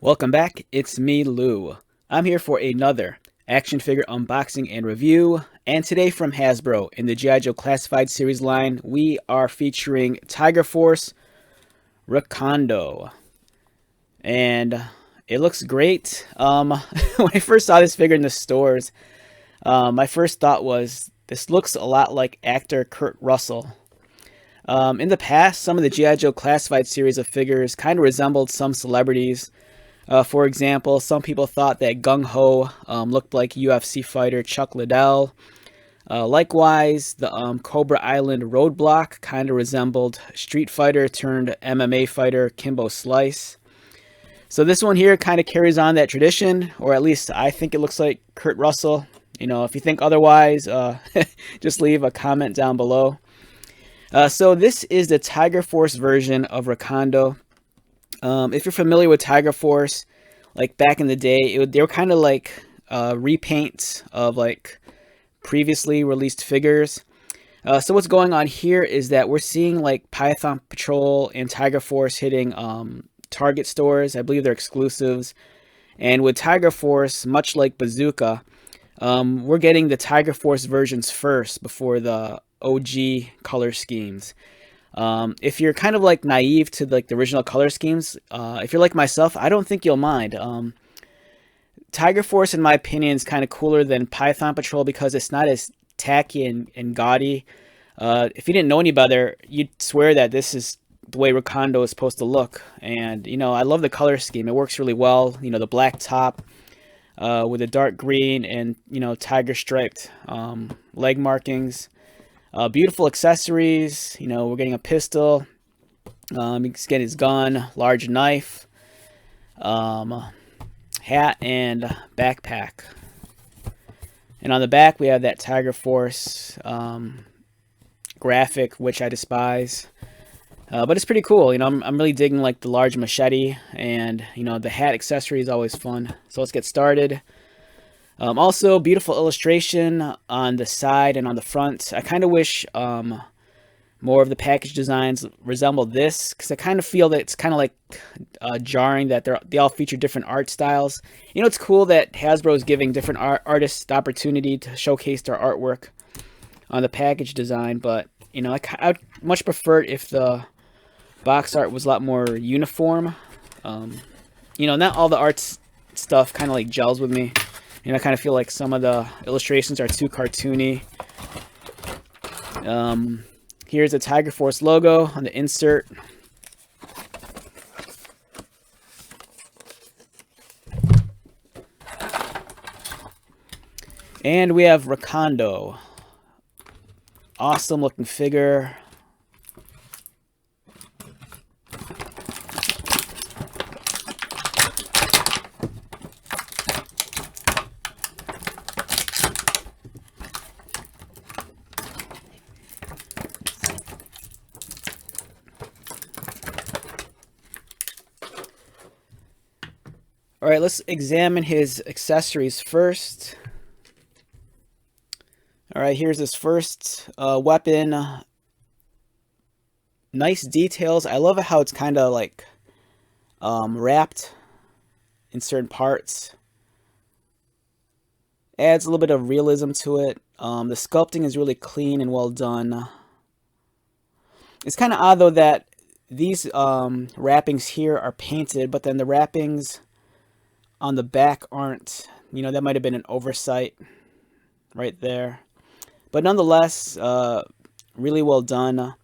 Welcome back, it's me, Lou. I'm here for another action figure unboxing and review, and today from Hasbro in the G.I. Joe Classified Series line, we are featuring Tiger Force Recondo. And it looks great. When I first saw this figure in the stores, my first thought was, this looks a lot like actor Kurt Russell. In the past, some of the G.I. Joe Classified series of figures kind of resembled some celebrities. For example, some people thought that Gung Ho looked like UFC fighter Chuck Liddell. Likewise, the Cobra Island Roadblock kind of resembled Street Fighter turned MMA fighter Kimbo Slice. So this one here kind of carries on that tradition, or at least I think it looks like Kurt Russell. You know, if you think otherwise, just leave a comment down below. So this is the Tiger Force version of Recondo. If you're familiar with Tiger Force, like back in the day, they were kind of like repaints of like previously released figures. So what's going on here is that we're seeing like Python Patrol and Tiger Force hitting Target stores. I believe they're exclusives. And with Tiger Force, much like Bazooka, we're getting the Tiger Force versions first before the OG color schemes. If you're kind of like naive to like the original color schemes, if you're like myself, I don't think you'll mind. Tiger Force, in my opinion, is kind of cooler than Python Patrol because it's not as tacky and gaudy. If you didn't know any better, you'd swear that this is the way Recondo is supposed to look. And, you know, I love the color scheme. It works really well. You know, the black top with the dark green and, you know, tiger striped leg markings. Beautiful accessories. You know, we're getting a pistol. He's getting his gun, large knife, hat, and backpack. And on the back, we have that Tiger Force graphic, which I despise. But it's pretty cool. You know, I'm really digging like the large machete, and you know, the hat accessory is always fun. So let's get started. Also, beautiful illustration on the side and on the front. I kind of wish more of the package designs resemble this, because I kind of feel that it's kind of like jarring that they all feature different art styles. You know, it's cool that Hasbro is giving different artists the opportunity to showcase their artwork on the package design, but you know, I'd much prefer if the box art was a lot more uniform. You know, not all the art stuff kind of like gels with me. You know, I kind of feel like some of the illustrations are too cartoony. Here's the Tiger Force logo on the insert. And we have Recondo. Awesome looking figure. All right, let's examine his accessories first. All right, here's his first weapon. Nice details. I love how it's kind of like wrapped in certain parts. Adds a little bit of realism to it. The sculpting is really clean and well done. It's kind of odd though that these wrappings here are painted, but then the wrappings on the back aren't. You know, that might have been an oversight right there. But nonetheless, really well done.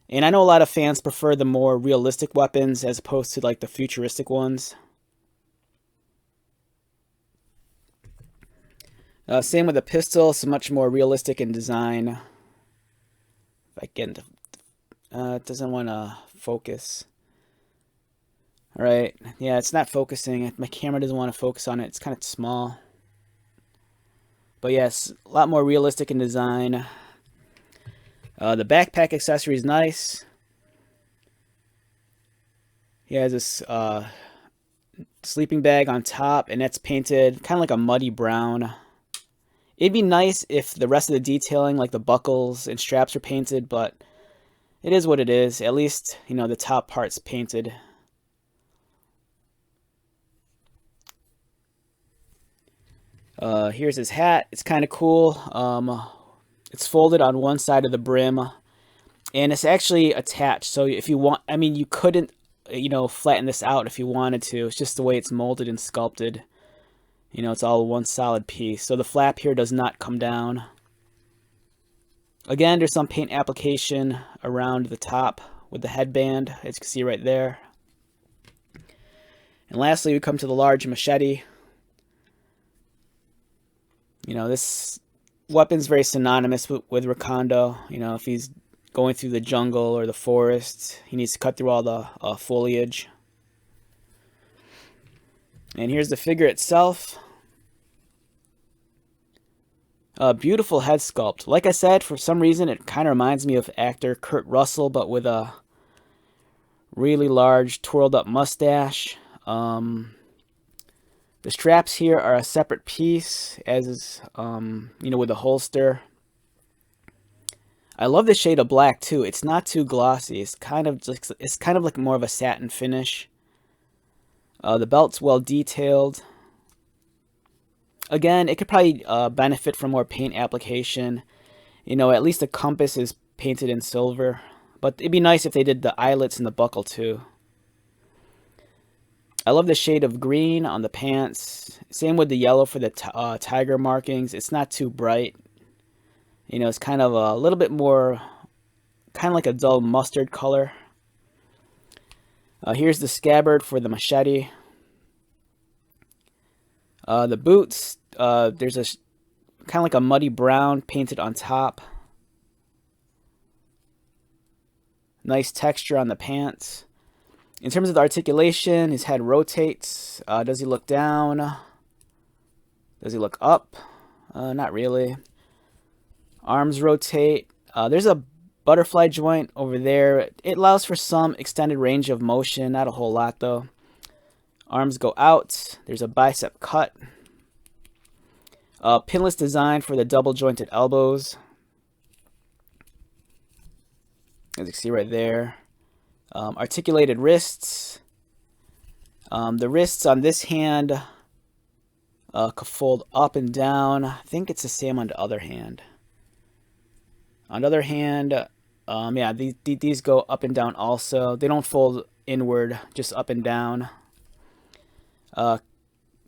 And I know a lot of fans prefer the more realistic weapons as opposed to like the futuristic ones. Same with the pistol, so much more realistic in design. If I get into, it doesn't want to focus. All right, yeah, it's not focusing. My camera doesn't want to focus on it. It's kind of small. But yes, a lot more realistic in design. The backpack accessory is nice. He has this sleeping bag on top, and that's painted kind of like a muddy brown. It'd be nice if the rest of the detailing, like the buckles and straps, are painted, but it is what it is. At least, you know, the top part's painted. Here's his hat. It's kind of cool. It's folded on one side of the brim, and it's actually attached. So if you want, I mean, you couldn't, flatten this out if you wanted to. It's just the way it's molded and sculpted. It's all one solid piece. So the flap here does not come down. Again, there's some paint application around the top with the headband, as you can see right there. And lastly, we come to the large machete. This weapon's very synonymous with Recondo. If he's going through the jungle or the forest, he needs to cut through all the foliage. And here's the figure itself. A beautiful head sculpt. Like I said, for some reason, it kind of reminds me of actor Kurt Russell, but with a really large, twirled up mustache. The straps here are a separate piece, as is, with the holster. I love the shade of black too. It's not too glossy. It's kind of like more of a satin finish. The belt's well detailed. Again, it could probably benefit from more paint application. At least the compass is painted in silver. But it'd be nice if they did the eyelets and the buckle too. I love the shade of green on the pants. Same with the yellow for the tiger markings. It's not too bright. It's kind of a little bit more, kind of like a dull mustard color. Here's the scabbard for the machete. The boots, there's a kind of like a muddy brown painted on top. Nice texture on the pants. In terms of the articulation, his head rotates. Does he look down? Does he look up? Not really. Arms rotate. There's a butterfly joint over there. It allows for some extended range of motion. Not a whole lot though. Arms go out. There's a bicep cut. Pinless design for the double jointed elbows. As you can see right there. Articulated wrists. The wrists on this hand could fold up and down. I think it's the same on the other hand. On the other hand, yeah, these go up and down also. They don't fold inward, just up and down.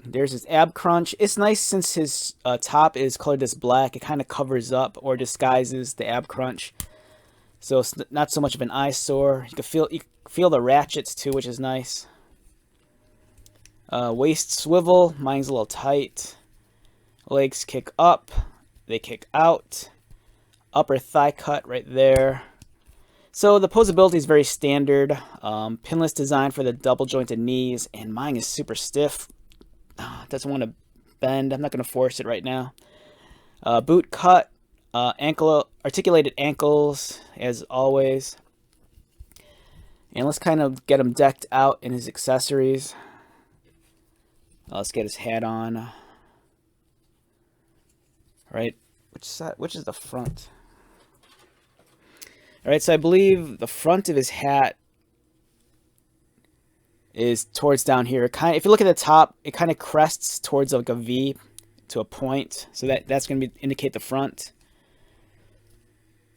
There's his ab crunch. It's nice since his top is colored this black. It kind of covers up or disguises the ab crunch. So it's not so much of an eyesore. You can feel the ratchets too, which is nice. Waist swivel. Mine's a little tight. Legs kick up. They kick out. Upper thigh cut right there. So the posability is very standard. Pinless design for the double jointed knees, and mine is super stiff. Doesn't want to bend. I'm not going to force it right now. Boot cut, articulated ankles as always. And let's kind of get him decked out in his accessories. Let's get his hat on. All right, which is the front? All right, so I believe the front of his hat is towards down here. If you look at the top, it kind of crests towards like a V to a point. So that's going to indicate the front.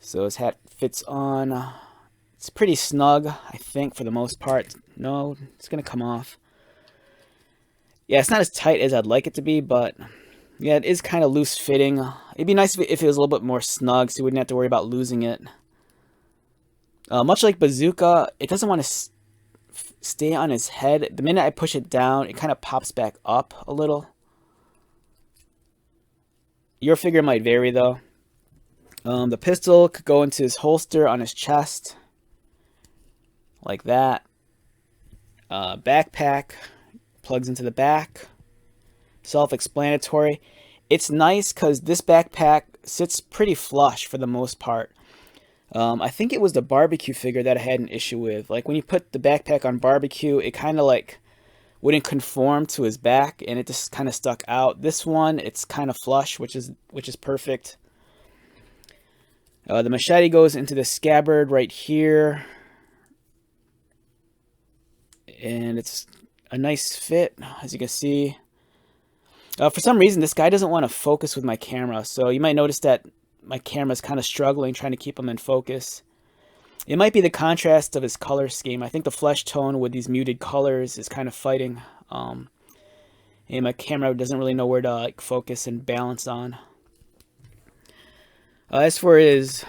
So his hat fits on. It's pretty snug, I think, for the most part. No, it's going to come off. Yeah, it's not as tight as I'd like it to be, but yeah, it is kind of loose fitting. It'd be nice if it was a little bit more snug so you wouldn't have to worry about losing it. Much like Bazooka, it doesn't want to stay on his head. The minute I push it down, it kind of pops back up a little. Your figure might vary though. The pistol could go into his holster on his chest. Like that. Backpack plugs into the back. Self-explanatory. It's nice because this backpack sits pretty flush for the most part. I think it was the barbecue figure that I had an issue with. Like when you put the backpack on barbecue, it kind of like wouldn't conform to his back, and it just kind of stuck out. This one, it's kind of flush, which is perfect. The machete goes into the scabbard right here, and it's a nice fit, as you can see. For some reason, this guy doesn't want to focus with my camera, so you might notice that my camera's kind of struggling trying to keep him in focus. It might be the contrast of his color scheme. I think the flesh tone with these muted colors is kind of fighting. And my camera doesn't really know where to like focus and balance on. As for his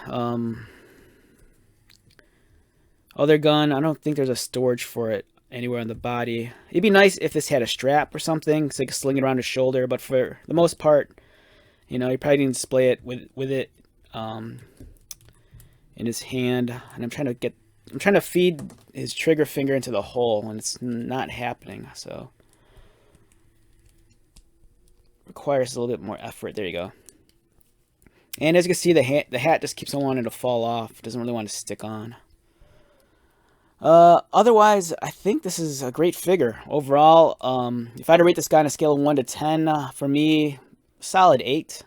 other gun, I don't think there's a storage for it anywhere on the body. It'd be nice if this had a strap or something so you could sling it around his shoulder, but for the most part, you know, you probably didn't display it with it in his hand. And I'm trying to feed his trigger finger into the hole, and it's not happening. So requires a little bit more effort. There you go. And as you can see, the hat just keeps on wanting to fall off. It doesn't really want to stick on. Otherwise, I think this is a great figure overall. If I had to rate this guy on a scale of 1 to 10, for me, solid 8.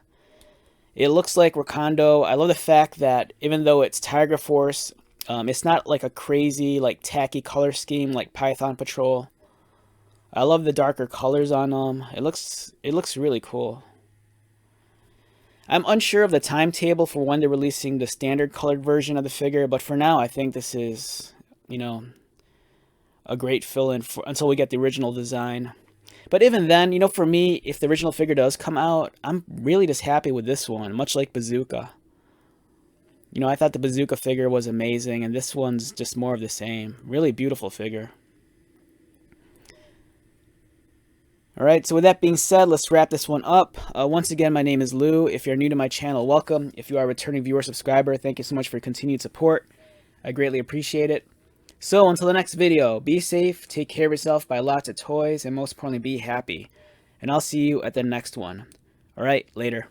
It looks like Recondo. I love the fact that even though it's Tiger Force, it's not like a crazy, like tacky color scheme like Python Patrol. I love the darker colors on them. It looks really cool. I'm unsure of the timetable for when they're releasing the standard colored version of the figure, but for now, I think this is, you know, a great fill-in until we get the original design. But even then, you know, for me, if the original figure does come out, I'm really just happy with this one, much like Bazooka. You know, I thought the Bazooka figure was amazing, and this one's just more of the same. Really beautiful figure. Alright, so with that being said, let's wrap this one up. Once again, my name is Lou. If you're new to my channel, welcome. If you are a returning viewer subscriber, thank you so much for your continued support. I greatly appreciate it. So, until the next video, be safe, take care of yourself, buy lots of toys, and most importantly, be happy. And I'll see you at the next one. Alright, later.